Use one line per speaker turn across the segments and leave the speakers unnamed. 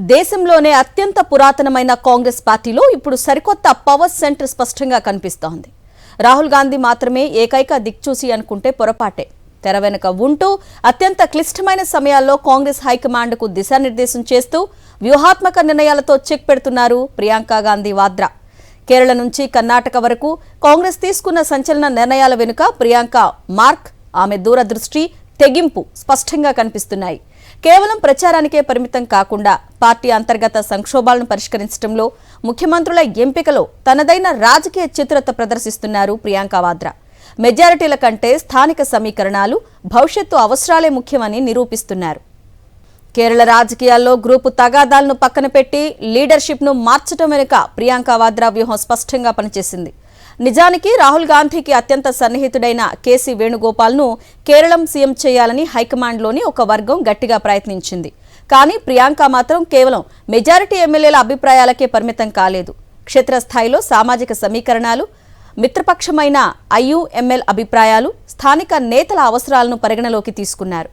దేశంలోనే అత్యంత పురాతనమైన కాంగ్రెస్ పార్టీలో ఇప్పుడు సరికొత్త పవర్ సెంటర్ స్పష్టంగా కనిపిస్తోంది. రాహుల్ గాంధీ మాత్రమే ఏకైక దిక్చూసి అనుకుంటే పొరపాటే. తెర వెనుక ఉంటూ అత్యంత క్లిష్టమైన సమయాల్లో కాంగ్రెస్ హైకమాండ్కు దిశానిర్దేశం చేస్తూ వ్యూహాత్మక నిర్ణయాలతో చెక్ పెడుతున్నారు ప్రియాంక గాంధీ వాద్రా. కేరళ నుంచి కర్ణాటక వరకు కాంగ్రెస్ తీసుకున్న సంచలన నిర్ణయాల వెనుక ప్రియాంక మార్క్, ఆమె దూరదృష్టి, తెగింపు స్పష్టంగా కనిపిస్తున్నాయి. కేవలం ప్రచారానికే పరిమితం కాకుండా పార్టీ అంతర్గత సంక్షోభాలను పరిష్కరించడంలో, ముఖ్యమంత్రుల ఎంపికలో తనదైన రాజకీయ చిత్రత ప్రదర్శిస్తున్నారు ప్రియాంక వాద్రా. మెజారిటీల కంటే స్థానిక సమీకరణాలు, భవిష్యత్తు అవసరాలే ముఖ్యమని నిరూపిస్తున్నారు. కేరళ రాజకీయాల్లో గ్రూపు తగాదాలను పక్కన పెట్టి లీడర్షిప్ను మార్చడం వెనుక ప్రియాంక వాద్రా వ్యూహం స్పష్టంగా పనిచేసింది. నిజానికి రాహుల్ గాంధీకి అత్యంత సన్నిహితుడైన కేసీ వేణుగోపాల్ను కేరళం సీఎం చేయాలని హైకమాండ్లోని ఒక వర్గం గట్టిగా ప్రయత్నించింది. కానీ ప్రియాంక మాత్రం కేవలం మెజారిటీ ఎమ్మెల్యేల అభిప్రాయాలకే పరిమితం కాలేదు. క్షేత్రస్థాయిలో సామాజిక సమీకరణాలు, మిత్రపక్షమైన ఐయుఎంఎల్ అభిప్రాయాలు, స్థానిక నేతల అవసరాలను పరిగణలోకి తీసుకున్నారు.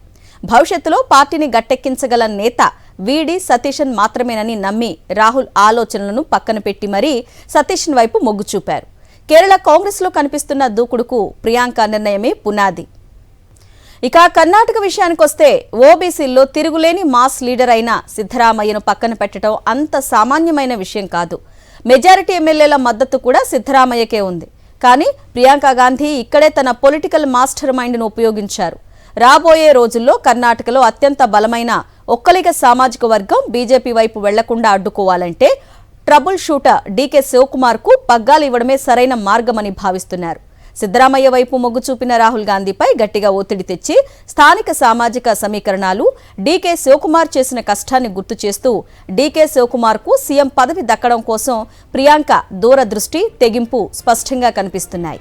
భవిష్యత్తులో పార్టీని గట్టెక్కించగల నేత వీడి సతీశన్ మాత్రమేనని నమ్మి రాహుల్ ఆలోచనలను పక్కన పెట్టి మరీ సతీశన్ వైపు మొగ్గు చూపారు. కేరళ కాంగ్రెస్లో కనిపిస్తున్న దూకుడుకు ప్రియాంక నిర్ణయమే పునాది. ఇక కర్ణాటక విషయానికొస్తే ఓబీసీల్లో తిరుగులేని మాస్ లీడర్ అయిన సిద్ధరామయ్యను పక్కన పెట్టడం అంత సామాన్యమైన విషయం కాదు. మెజారిటీ ఎమ్మెల్యేల మద్దతు కూడా సిద్ధరామయ్యకే ఉంది. కానీ ప్రియాంక గాంధీ ఇక్కడే తన పొలిటికల్ మాస్టర్ మైండ్ను ఉపయోగించారు. రాబోయే రోజుల్లో కర్ణాటకలో అత్యంత బలమైన ఒక్కలిగ సామాజిక వర్గం బీజేపీ వైపు వెళ్లకుండా అడ్డుకోవాలంటే ట్రబుల్ షూటర్ డీకే శివకుమార్కు పగ్గాలు ఇవ్వడమే సరైన మార్గమని భావిస్తున్నారు. సిద్ధరామయ్య వైపు మొగ్గు చూపిన రాహుల్ గాంధీపై గట్టిగా ఒత్తిడి తెచ్చి స్థానిక సామాజిక సమీకరణాలు, డీకే శివకుమార్ చేసిన కష్టాన్ని గుర్తు చేస్తూ డీకే శివకుమార్కు సీఎం పదవి దక్కడం కోసం ప్రియాంక దూరదృష్టి, తెగింపు స్పష్టంగా కనిపిస్తున్నాయి.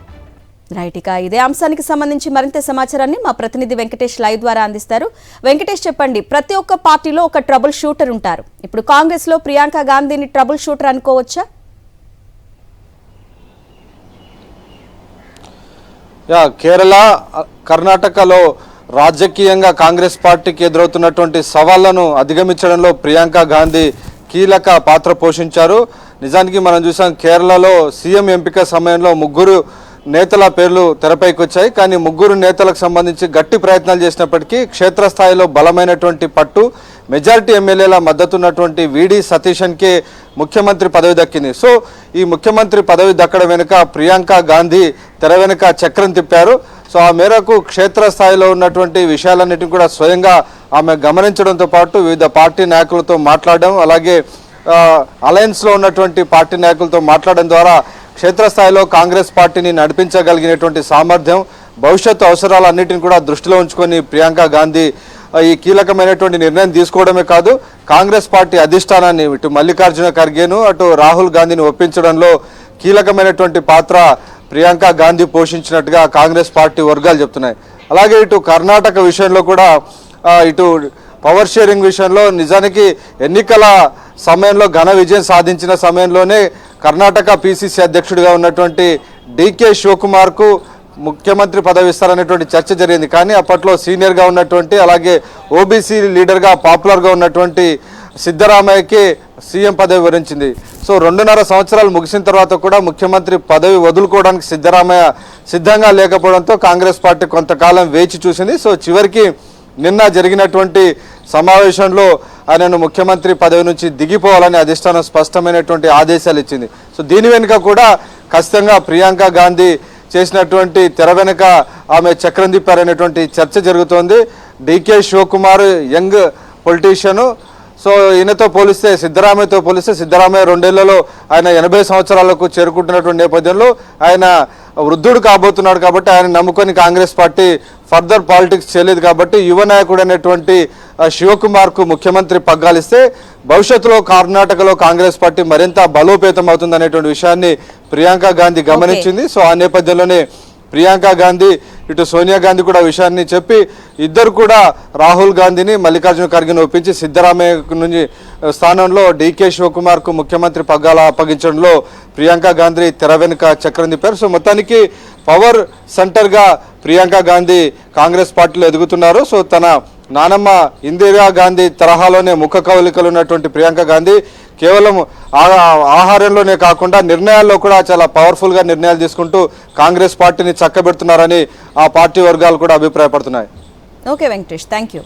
రైట్, ఇక ఇదే అంశానికి సంబంధించి మరింత సమాచారాన్ని మా ప్రతినిధి వెంకటేష్ లైవ్ ద్వారా అందిస్తారు. వెంకటేష్, చెప్పండి, ప్రతి ఒక్క పార్టీలో ఒక ట్రబుల్ షూటర్ ఉంటారు. ఇప్పుడు కాంగ్రెస్ లో ప్రియాంక గాంధీని ట్రబుల్ షూటర్ అనుకోవచ్చా?
కేరళ, కర్ణాటకలో రాజకీయంగా కాంగ్రెస్ పార్టీకి ఎదురవుతున్నటువంటి సవాళ్లను అధిగమించడంలో ప్రియాంక గాంధీ కీలక పాత్ర పోషించారు. నిజానికి మనం చూసాం, కేరళలో సీఎం ఎంపిక సమయంలో ముగ్గురు నేతల పేర్లు తెరపైకి వచ్చాయి. కానీ ముగ్గురు నేతలకు సంబంధించి గట్టి ప్రయత్నాలు చేసినప్పటికీ క్షేత్రస్థాయిలో బలమైనటువంటి పట్టు, మెజారిటీ ఎమ్మెల్యేల మద్దతున్నటువంటి వీడి సతీశన్కే ముఖ్యమంత్రి పదవి దక్కింది. సో ఈ ముఖ్యమంత్రి పదవి దక్కడం వెనుక ప్రియాంక గాంధీ తెర వెనుక చక్రం తిప్పారు. సో ఆ మేరకు క్షేత్రస్థాయిలో ఉన్నటువంటి విషయాలన్నిటిని కూడా స్వయంగా ఆమె గమనించడంతో పాటు వివిధ పార్టీ నాయకులతో మాట్లాడడం, అలాగే అలయన్స్లో ఉన్నటువంటి పార్టీ నాయకులతో మాట్లాడడం ద్వారా క్షేత్రస్థాయిలో కాంగ్రెస్ పార్టీని నడిపించగలిగినటువంటి సామర్థ్యం, భవిష్యత్తు అవసరాలన్నిటిని కూడా దృష్టిలో ఉంచుకొని ప్రియాంక గాంధీ ఈ కీలకమైనటువంటి నిర్ణయం తీసుకోవడమే కాదు, కాంగ్రెస్ పార్టీ అధిష్టానాన్ని ఇటు మల్లికార్జున ఖర్గేను అటు రాహుల్ గాంధీని ఒప్పించడంలో కీలకమైనటువంటి పాత్ర ప్రియాంక గాంధీ పోషించినట్టుగా కాంగ్రెస్ పార్టీ వర్గాలు చెప్తున్నాయి. అలాగే ఇటు కర్ణాటక విషయంలో కూడా ఇటు పవర్ షేరింగ్ విషయంలో నిజానికి ఎన్నికల సమయంలో ఘన విజయం సాధించిన సమయంలోనే కర్ణాటక పీసీసీ అధ్యక్షుడిగా ఉన్నటువంటి డీకే శివకుమార్కు ముఖ్యమంత్రి పదవి ఇస్తారనేటువంటి చర్చ జరిగింది. కానీ అప్పట్లో సీనియర్గా ఉన్నటువంటి, అలాగే ఓబీసీ లీడర్గా పాపులర్గా ఉన్నటువంటి సిద్ధరామయ్యకి సీఎం పదవి వరించింది. సో 2.5 సంవత్సరాలు ముగిసిన తర్వాత కూడా ముఖ్యమంత్రి పదవి వదులుకోవడానికి సిద్ధరామయ్య సిద్ధంగా లేకపోవడంతో కాంగ్రెస్ పార్టీ కొంతకాలం వేచి చూసింది. సో చివరికి నిన్న జరిగినటువంటి సమావేశంలో ఆయనను ముఖ్యమంత్రి పదవి నుంచి దిగిపోవాలని అధిష్టానం స్పష్టమైనటువంటి ఆదేశాలు ఇచ్చింది. సో దీని వెనుక కూడా ఖచ్చితంగా ప్రియాంక గాంధీ చేసినటువంటి తెర వెనుక ఆమె చక్రం తిప్పారనేటువంటి చర్చ జరుగుతోంది. DK Shivakumar young politician. So ఈయనతో పోలిస్తే, సిద్ధరామయ్యతో పోలిస్తే సిద్ధరామయ్య 2 ఏళ్లలో ఆయన 80 సంవత్సరాలకు చేరుకుంటున్నటువంటి నేపథ్యంలో ఆయన వృద్ధుడు కాబోతున్నాడు. కాబట్టి ఆయన నమ్ముకొని కాంగ్రెస్ పార్టీ ఫర్దర్ పాలిటిక్స్ చేయలేదు. కాబట్టి యువ నాయకుడు అనేటువంటి శివకుమార్కు ముఖ్యమంత్రి పగ్గాలిస్తే భవిష్యత్తులో కర్ణాటకలో కాంగ్రెస్ పార్టీ మరింత బలోపేతం అవుతుంది అనేటువంటి విషయాన్ని ప్రియాంక గాంధీ గమనించింది. సో ఆ నేపథ్యంలోనే ప్రియాంక గాంధీ ఇటు సోనియా గాంధీ కూడా విషయాన్ని చెప్పి ఇద్దరు కూడా రాహుల్ గాంధీని మల్లికార్జున ఖర్గేను ఒప్పించి సిద్ధరామయ్య నుంచి స్థానంలో డీకే శివకుమార్కు ముఖ్యమంత్రి పగ్గాల అప్పగించడంలో ప్రియాంక గాంధీ తెర వెనుక చక్రం తిప్పారు. సో మొత్తానికి పవర్ సెంటర్గా ప్రియాంక గాంధీ కాంగ్రెస్ పార్టీలో ఎదుగుతున్నారు. సో తన నానమ్మ ఇందిరాగాంధీ తరహాలోనే ముఖ కవలికలు ఉన్నటువంటి ప్రియాంక గాంధీ కేవలం ఆహారంలోనే కాకుండా నిర్ణయాల్లో కూడా చాలా పవర్ఫుల్గా నిర్ణయాలు తీసుకుంటూ కాంగ్రెస్ పార్టీని చక్కబెడుతున్నారని ఆ పార్టీ వర్గాలు కూడా అభిప్రాయపడుతున్నాయి.
Okay Venkatesh, thank you.